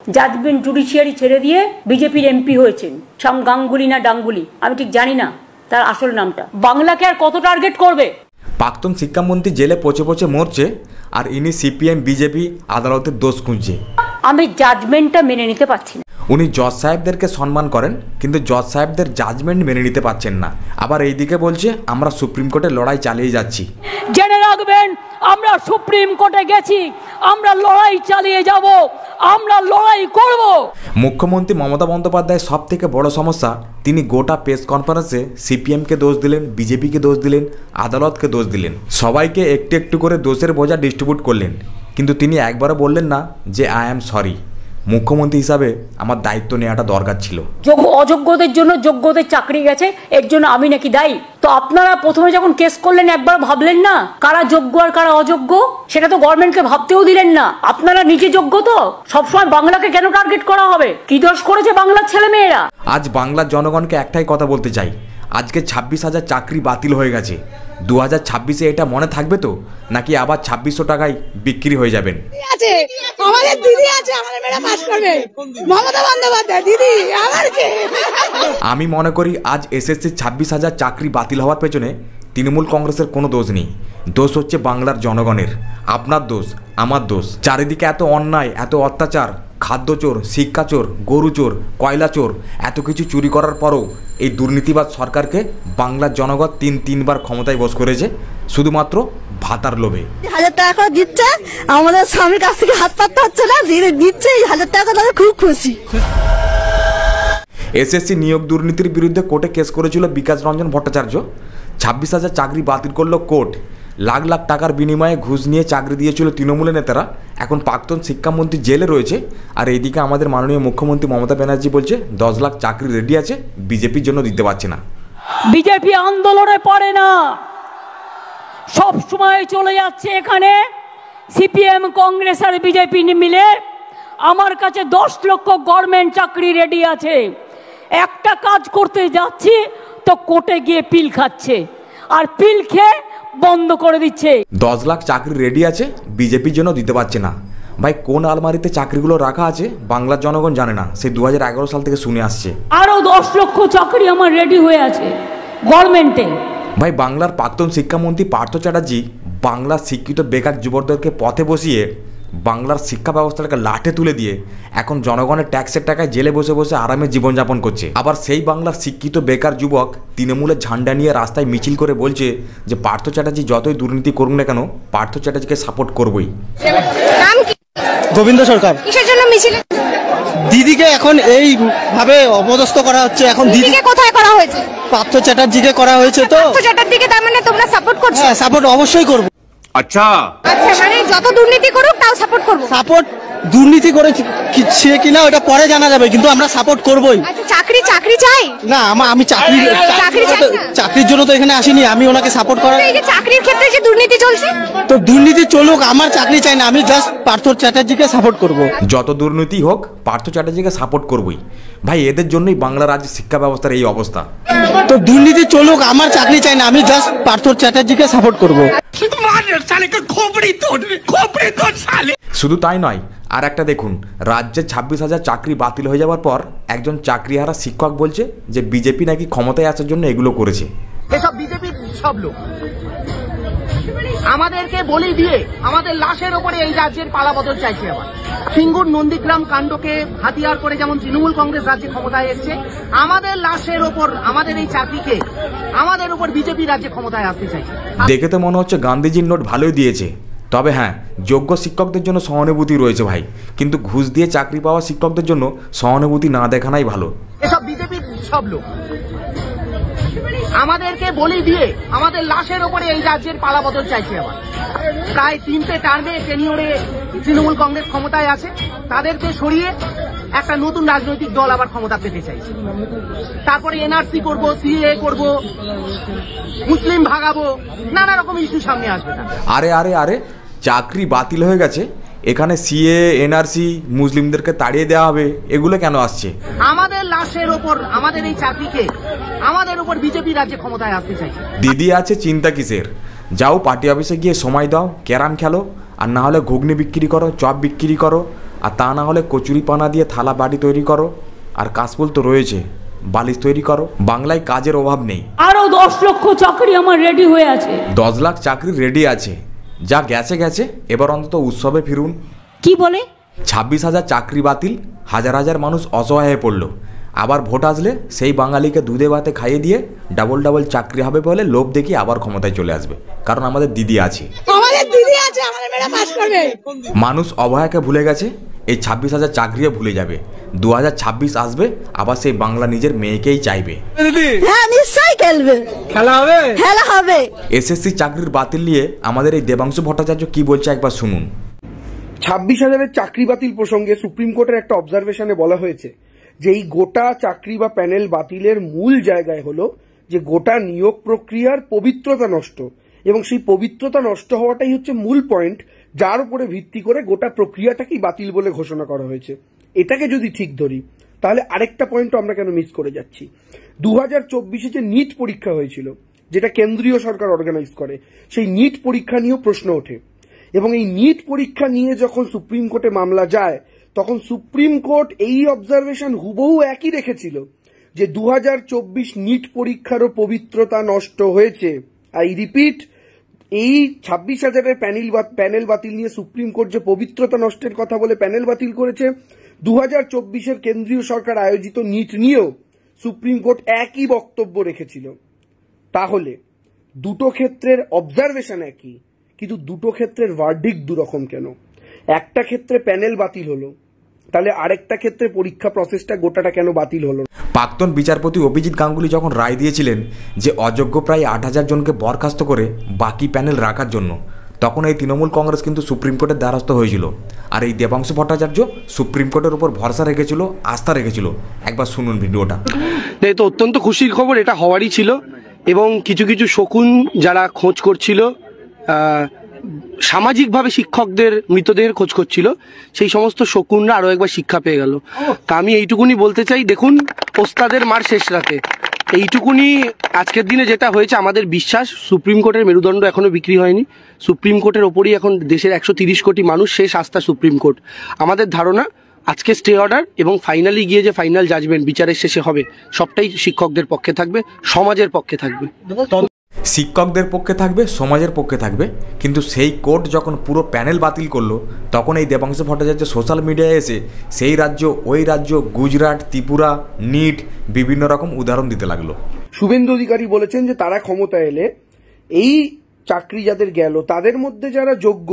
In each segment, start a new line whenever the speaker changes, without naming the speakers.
Judgement judiciary ছেড়ে দিয়ে বিজেপির এমপি হয়েছেন, শ্যাম গাঙ্গুলি না ডাঙ্গুলি আমি ঠিক জানি না তার আসল নামটা। বাংলাকে আর কত টার্গেট করবে?
প্রাক্তন শিক্ষামন্ত্রী জেলে পচে পচে মরছে আর ইনি সিপিএম বিজেপি আদালতের দোষ খুঁজছে।
আমি জাজমেন্টটা মেনে নিতে পারছি না।
উনি জজ সাহেবদেরকে সম্মান করেন কিন্তু জজ সাহেবদের জাজমেন্ট মেনে নিতে পারছেন না। আবার এইদিকে বলছে আমরা সুপ্রিম কোর্টে লড়াই চালিয়ে যাচ্ছি।
জেনে রাখবেন আমরা সুপ্রিম কোর্টে গেছি, আমরা লড়াই চালিয়ে যাব, আমরা লড়াই করব।
মুখ্যমন্ত্রী মমতা বন্দ্যোপাধ্যায়ের সব থেকে বড় সমস্যা, তিনি গোটা প্রেস কনফারেন্সে সিপিএমকে দোষ দিলেন, বিজেপিকে দোষ দিলেন, আদালতকে দোষ দিলেন, সবাইকে একটু একটু করে দোষের বোঝা ডিস্ট্রিবিউট করলেন, কিন্তু তিনি একবারও বললেন না যে আই অ্যাম সরি। মুখ্যমন্ত্রী হিসাবে আমার দায়িত্ব নেওয়াটা দরকার ছিল।
অযোগ্যদের জন্য যোগ্যদের চাকরি গেছে, এর জন্য আমি নাকি দায়ী? তো আপনারা প্রথমে যখন কেস করলেন একবার ভাবলেন না কারা যোগ্য আর কারা অযোগ্য? সেটা তো গভর্নমেন্টকে ভাবতেও দিলেন না। আপনারা নিজে যোগ্য তো? সবসময় বাংলাকে কেন টার্গেট করা হবে? কি দোষ করেছে বাংলার ছেলে মেয়েরা?
আজ বাংলার জনগণকে একটাই কথা বলতে চাই, আজকে 26,000 চাকরি বাতিল হয়ে গেছে। 2026-এ এটা মনে থাকবে তো, নাকি আবার 2600 টাকায় বিক্রি হয়ে যাবেন?
আমাদের দিদি আছে, আমাদের ম্যাডাম পাস করবে, মমতা বন্দ্যোপাধ্যায় দিদি আমার কে?
আমি মনে করি আজ এসএসসি 26,000 চাকরি বাতিল হওয়ার পেছনে তৃণমূল কংগ্রেসের কোনো দোষ নেই। দোষ হচ্ছে বাংলার জনগণের। আপনার দোষ, আমার দোষ। চারিদিকে এত অন্যায়, এত অত্যাচার, খাদ্য চোর, শিক্ষা চোর, গরু চোর, কয়লা চোর, এত কিছু চুরি করার পরও এই দুর্নীতিবাদ সরকারকে বাংলার জনগণ তিনবার ক্ষমতায় বস করেছে শুধুমাত্র ভাতার লোভে।
1000 টাকা করে দিচ্ছে, আমাদের স্বামীর কাছ থেকে হাত পাততে হচ্ছে না, দিচ্ছে 1000 টাকা, তাদের খুব খুশি।
এসএসসি নিয়োগ দুর্নীতির বিরুদ্ধে কোর্টে কেস করেছিল বিকাশ রঞ্জন ভট্টাচার্য। 26,000 চাকরি বাতিল করলো কোর্ট। লাখ লাখ টাকার বিনিময়ে ঘুষ নিয়ে চাকরি দিয়েছিল তৃণমূলের নেতারা। এখন প্রাক্তন শিক্ষামন্ত্রী জেলে রয়েছে, আর এইদিকে আমাদের মাননীয় মুখ্যমন্ত্রী মমতা ব্যানার্জি বলছে 10 লাখ চাকরি রেডি আছে, বিজেপির জন্য দিতে পারছে না।
বিজেপি আন্দোলনে পড়ে না, সব সময় চলে যাচ্ছে এখানে সিপিএম কংগ্রেস আর বিজেপি মিলে। আমার কাছে 10 লক্ষ গভর্নমেন্ট চাকরি রেডি আছে। একটা কাজ করতে যাচ্ছি তো কোর্টে গিয়ে পিল খাচ্ছে, আর পিল খেয়ে বন্ধ করে দিচ্ছে।
10 লাখ চাকরি রেডি আছে, বিজেপির জন্য দিতে পারছে না। ভাই কোন আলমারিতে চাকরিগুলো রাখা আছে বাংলার জনগণ জানে না, সেই 2011 সাল থেকে শুনে আসছে।
আরো 10 লক্ষ চাকরি আমার রেডি হয়ে আছে গভর্নমেন্টে।
ভাই বাংলার প্রাক্তন শিক্ষামন্ত্রী পার্থ চ্যাটার্জি বাংলার শিক্ষিত বেকার যুবকদেরকে পথে বসিয়ে বাংলার শিক্ষা ব্যবস্থাটাকে লাঠে তুলে দিয়ে এখন জনগণের ট্যাক্সের টাকায় জেলে বসে বসে আরামে জীবনযাপন করছে। আবার সেই বাংলার শিক্ষিত বেকার যুবক তৃণমূলের ঝান্ডা নিয়ে রাস্তায় মিছিল করে বলছে যে পার্থ চ্যাটার্জি যতই দুর্নীতি করুন না কেন, পার্থ চ্যাটার্জিকে সাপোর্ট করবই।
গোবিন্দ সরকার
কিসের জন্য মিছিল?
দিদিকে এখন এইভাবে অপদস্থ করা হচ্ছে। এখন
দিদিকে কোথায় করা হয়েছে?
পার্থ চ্যাটার্জিকে করা হয়েছে। তো
পার্থ চ্যাটার্জিকে তার মানে তোমরা সাপোর্ট করছো?
হ্যাঁ, সাপোর্ট অবশ্যই করব।
আচ্ছা মানে যত দুর্নীতি করুক তাও সাপোর্ট করব?
সাপোর্ট, দুর্নীতি করে সে কিনা ওটা পরে জানা যাবে, কিন্তু আমরা সাপোর্ট করবই।
আচ্ছা চাকরি চাই না? আমি
চাকরির জন্য তো এখানে আসিনি, আমি ওনাকে সাপোর্ট করা।
এই যে চাকরির ক্ষেত্রে যে দুর্নীতি চলছে,
তো দুর্নীতি চলুক, আমার চাকরি চাই না, আমি জাস্ট পার্থ চ্যাটার্জিকে সাপোর্ট করব।
যত দুর্নীতি হোক পার্থ চ্যাটার্জিকে সাপোর্ট করবই। ভাই এদের জন্যই বাংলা রাজ্যের শিক্ষা ব্যবস্থার এই অবস্থা।
তো দুর্নীতি চলুক, আমার চাকরি চাই না, আমি জাস্ট পার্থ চ্যাটার্জিকে সাপোর্ট করব।
শুধু তাই নয়, আর একটা দেখুন, রাজ্যে 26,000 চাকরি বাতিল হয়ে যাওয়ার পর একজন চাকরিহারা শিক্ষক বলছে যে বিজেপি নাকি ক্ষমতায় আসার জন্য এগুলো করেছে।
এসব বিজেপির সব লোক আমাদেরকে বলি দিয়ে আমাদের লাশের ওপরে এই রাজ্যের পালাবদল চাইছে। আবার সিঙ্গুর নন্দীগ্রাম কাণ্ডকে হাতিয়ার করে যেমন তৃণমূল কংগ্রেস রাজ্যে ক্ষমতায় এসছে, আমাদের লাশের ওপর, আমাদের এই চাকরিকে, আমাদের উপর বিজেপি রাজ্যে ক্ষমতায় আসতে চাইছে।
দেখে তো মনে হচ্ছে গান্ধীজির নোট ভালোই দিয়েছে। তবে হ্যাঁ, যোগ্য শিক্ষকদের জন্য সহানুভূতি রয়েছে ভাই, কিন্তু ঘুষ দিয়ে চাকরি পাওয়া শিক্ষকদের জন্য সহানুভূতি না দেখানাই ভালো।
এসব বিজেপির সব লোক আমাদেরকে বলি দিয়ে আমাদের লাশের ওপরে এই রাজ্যের পালাবদল চাইছে। আবার প্রায় 3টে টার্মে টেনিওরে তৃণমূল কংগ্রেস ক্ষমতায় আছে, তাদেরকে সরিয়ে একটা নতুন রাজনৈতিক দল আবার ক্ষমতা পেতে চাইছে। তারপরে এনআরসি করব, সিএ করব, মুসলিম ভাগাবো, নানা রকম ইস্যু সামনে আসবে।
আরে আরে আরে চাকরি বাতিল হয়ে গেছে, এখানে সিএ, এনআরসি, মুসলিমদেরকে তাড়িয়ে দেওয়া হবে, এগুলো কেন আসছে?
আমাদের লাশের ওপর, আমাদের এই চাকরিকে, আমাদের উপর বিজেপি রাজ্যে ক্ষমতায় আসতে চাইছে।
দিদি আছে চিন্তা কিসের? যাও পার্টি অফিসে গিয়ে সময় দাও, ক্যারাম খেলো, আর না হলে ঘুগনি বিক্রি করো, চপ বিক্রি করো, আর তা না হলে কচুরি পানা দিয়ে থালা বাটি তৈরি করো, আর কাশফুল তো রয়েছে, বালিশ তৈরি করো। বাংলায় কাজের অভাব নেই।
আরো 10 লক্ষ চাকরি আমার রেডি হয়ে আছে।
10 লাখ চাকরি রেডি আছে, যা গেছে গেছে, এবার অন্তত উৎসবে ফিরুন।
কি বলে?
26,000 চাকরি বাতিল, হাজার হাজার মানুষ অসহায় হয়ে পড়লো। আবার ভোট আসলে সেই বাঙালিকে দুধে ভাতে খাইয়ে দিয়ে ডাবল ডাবল চাকরি হবে বলে লোভ দেখিয়ে আবার ক্ষমতায় চলে আসবে, কারণ আমাদের দিদি আছে। মানুষ অবহেলাকে ভুলে গেছে, এই 26,000 চাকরিও ভুলে যাবে। 2026 আসবে, আবার সেই বাংলা নিজের মেয়েকেই চাইবে।
হ্যাঁ নিশ্চয়ই খেলা হবে।
এসএসসি চাকরির বাতিল নিয়ে আমাদের এই দেবাংশু ভট্টাচার্য কি বলছে একবার শুনুন।
26,000-এর চাকরি বাতিল প্রসঙ্গে সুপ্রিম কোর্টের একটা অবজারভেশনে বলা হয়েছে যে এই গোটা চাকরি বা প্যানেল বাতিলের মূল জায়গায় হলো যে গোটা নিয়োগ প্রক্রিয়ার পবিত্রতা নষ্ট, এবং সেই পবিত্রতা নষ্ট হওয়াটাই হচ্ছে মূল পয়েন্ট, যার উপরে ভিত্তি করে গোটা প্রক্রিয়াটাকেই বাতিল বলে ঘোষণা করা হয়েছে। এটাকে যদি ঠিক ধরি তাহলে আরেকটা পয়েন্টও আমরা কেন মিস করে যাচ্ছি। 2024-এ যে নিট পরীক্ষা হয়েছিল, যেটা কেন্দ্রীয় সরকার অর্গানাইজ করে, সেই নিট পরীক্ষা নিয়েও প্রশ্ন ওঠে, এবং এই নিট পরীক্ষা নিয়ে যখন সুপ্রিম কোর্টে মামলা যায় তখন সুপ্রিম কোর্ট এই অবজারভেশন হুবহু একই রেখেছিল যে 2024 নিট পরীক্ষারও পবিত্রতা নষ্ট হয়েছে। আই রিপিট, এই 26,000-এর প্যানেল বাতিল নিয়ে সুপ্রিম কোর্ট যে পবিত্রতা নষ্টের কথা বলে প্যানেল বাতিল করেছে, 2024-এর কেন্দ্রীয় সরকার আয়োজিত নিট নিয়েও সুপ্রিম কোর্ট একই বক্তব্য রেখেছিল। তাহলে দুটো ক্ষেত্রের অবজারভেশন একই, কিন্তু দুটো ক্ষেত্রের ভার্ডিক্ট দুরকম কেন? একটা ক্ষেত্রে প্যানেল বাতিল হলো, তাহলে আরেকটা ক্ষেত্রে পরীক্ষা প্রসেসটা গোটাটা কেন বাতিল হলো?
প্রাক্তন বিচারপতি অভিজিৎ গাঙ্গুলি যখন রায় দিয়েছিলেন যে অযোগ্য প্রায় 8,000 জনকে বরখাস্ত করে বাকি প্যানেল রাখার জন্য, তখন এই তৃণমূল কংগ্রেস কিন্তু সুপ্রিম কোর্টের দ্বারস্থ হয়েছিল, আর এই দেবাংশু ভট্টাচার্য সুপ্রিম কোর্টের উপর ভরসা রেখেছিল, আস্থা রেখেছিল। একবার শুনুন ভিডিওটা।
তো অত্যন্ত খুশির খবর, এটা হওয়ারই ছিল, এবং কিছু কিছু শকুন যারা খোঁজ করছিল, সামাজিকভাবে শিক্ষকদের মৃতদেহের খোঁজ করছিল, সেই সমস্ত শকুনরা আরো একবার শিক্ষা পেয়ে গেল। তা আমি এইটুকুনি বলতে চাই, দেখুন ওস্তাদের মার শেষ রাতে, এইটুকুনি আজকের দিনে যেটা হয়েছে, আমাদের বিশ্বাস সুপ্রিম কোর্টের মেরুদণ্ড এখনো বিক্রি হয়নি। সুপ্রিম কোর্টের ওপরই এখন দেশের 130 কোটি মানুষ শেষ আস্থা সুপ্রিম কোর্ট। আমাদের ধারণা আজকে স্টে অর্ডার এবং ফাইনালি গিয়ে যে ফাইনাল জাজমেন্ট বিচারের শেষে হবে, সবটাই শিক্ষকদের পক্ষে থাকবে, সমাজের পক্ষে থাকবে।
শিক্ষকদের পক্ষে থাকবে, সমাজের পক্ষে থাকবে, কিন্তু সেই কোর্ট যখন পুরো প্যানেল বাতিল করলো, তখন এই দেবাংশু ভট্টাচার্য সোশ্যাল মিডিয়ায় এসে সেই রাজ্য, ওই রাজ্য, গুজরাট, ত্রিপুরা, নিট, বিভিন্ন রকম উদাহরণ দিতে লাগলো।
শুভেন্দু অধিকারী বলেছেন যে তারা ক্ষমতায় এলে এই চাকরি যাদের গেল, তাদের মধ্যে যারা যোগ্য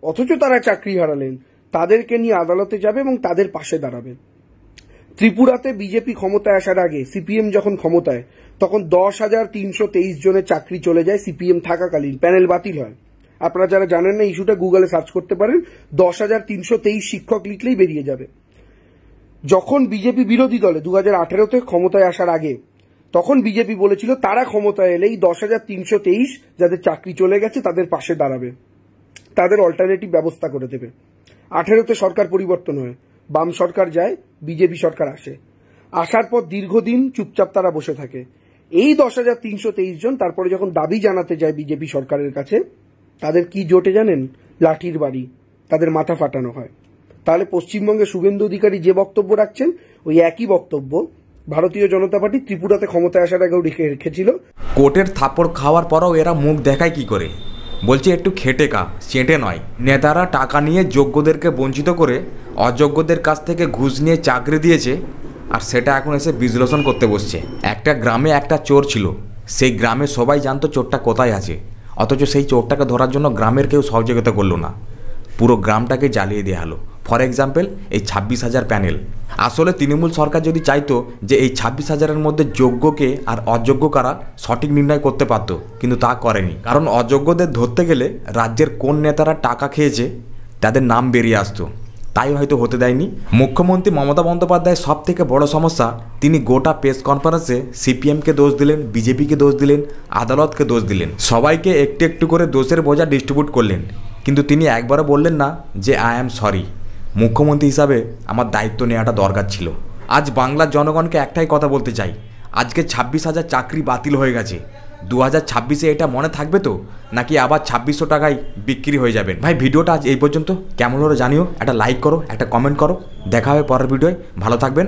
অথচ তারা চাকরি হারালেন, তাদেরকে নিয়ে আদালতে যাবে এবং তাদের পাশে দাঁড়াবে। ত্রিপুরাতে বিজেপি ক্ষমতায় আসার আগে, সিপিএম যখন ক্ষমতায়, তখন 10,323 জনের চাকরি চলে যায় সিপিএম থাকাকালীন, প্যানেল বাতিল হয়। আপনারা যারা জানেন না ইস্যুটা গুগলে সার্চ করতে পারেন, 10,323 শিক্ষক লিখলেই বেরিয়ে যাবে। যখন বিজেপি বিরোধী দলে 2018-তে ক্ষমতায় আসার আগে, তখন বিজেপি বলেছিল তারা ক্ষমতায় এলেই 10,323 যাদের চাকরি চলে গেছে তাদের পাশে দাঁড়াবে, তাদের অল্টারনেটিভ ব্যবস্থা করে দেবে। 18-তে সরকার পরিবর্তন হয়, বাম সরকার যায়, বিজেপি সরকার আসে। আসার পর দীর্ঘদিন চুপচাপ তারা বসে থাকে। এই 10,323 জন তারপরে যখন দাবি জানাতে যায় বিজেপি সরকারের কাছে, তাদের কি জোটে জানেন? লাঠির বাড়ি, তাদের মাথা ফাটানো হয়। তাহলে পশ্চিমবঙ্গে শুভেন্দু অধিকারী যে বক্তব্য রাখছেন, ওই একই বক্তব্য ভারতীয় জনতা পার্টি ত্রিপুরাতে ক্ষমতায় আসার আগেও রেখেছিল।
কোর্টের থাপড় খাওয়ার পরও এরা মুখ দেখায় কি করে? বলছে একটু খেটে কা, চেটে নয়। নেতারা টাকা নিয়ে যোগ্যদেরকে বঞ্চিত করে অযোগ্যদের কাছ থেকে ঘুষ নিয়ে চাকরি দিয়েছে, আর সেটা এখন এসে বিশ্লেষণ করতে বসছে। একটা গ্রামে একটা চোর ছিল, সেই গ্রামে সবাই জানতো চোরটা কোথায় আছে, অথচ সেই চোরটাকে ধরার জন্য গ্রামের কেউ সহযোগিতা করলো না, পুরো গ্রামটাকে জ্বালিয়ে দেওয়া হলো। ফর এক্সাম্পল, এই 26,000 প্যানেল। আসলে তৃণমূল সরকার যদি চাইতো যে এই 26,000-এর মধ্যে যোগ্যকে আর অযোগ্য কারা সঠিক নির্ণয় করতে পারত, কিন্তু তা করেনি। কারণ অযোগ্যদের ধরতে গেলে রাজ্যের কোন নেতারা টাকা খেয়েছে তাদের নাম বেরিয়ে আসতো, তাই হয়তো হতে দেয়নি। মুখ্যমন্ত্রী মমতা বন্দ্যোপাধ্যায়ের সব থেকে বড় সমস্যা, তিনি গোটা প্রেস কনফারেন্সে সিপিএমকে দোষ দিলেন, বিজেপিকে দোষ দিলেন, আদালতকে দোষ দিলেন, সবাইকে একটু একটু করে দোষের বোঝা ডিস্ট্রিবিউট করলেন, কিন্তু তিনি একবারও বললেন না যে আই অ্যাম সরি। মুখ্যমন্ত্রী হিসাবে আমার দায়িত্ব নেওয়াটা দরকার ছিল। আজ বাংলার জনগণকে একটাই কথা বলতে চাই, আজকে 26,000 চাকরি বাতিল হয়ে গেছে, 2026-এ এটা মনে থাকবে তো, নাকি আবার 2600 টাকায় বিক্রি হয়ে যাবেন? ভাই ভিডিওটা আজ এই পর্যন্ত, কেমন হলো জানিও, একটা লাইক করো, একটা কমেন্ট করো। দেখা হবে পরের ভিডিওয়, ভালো থাকবেন।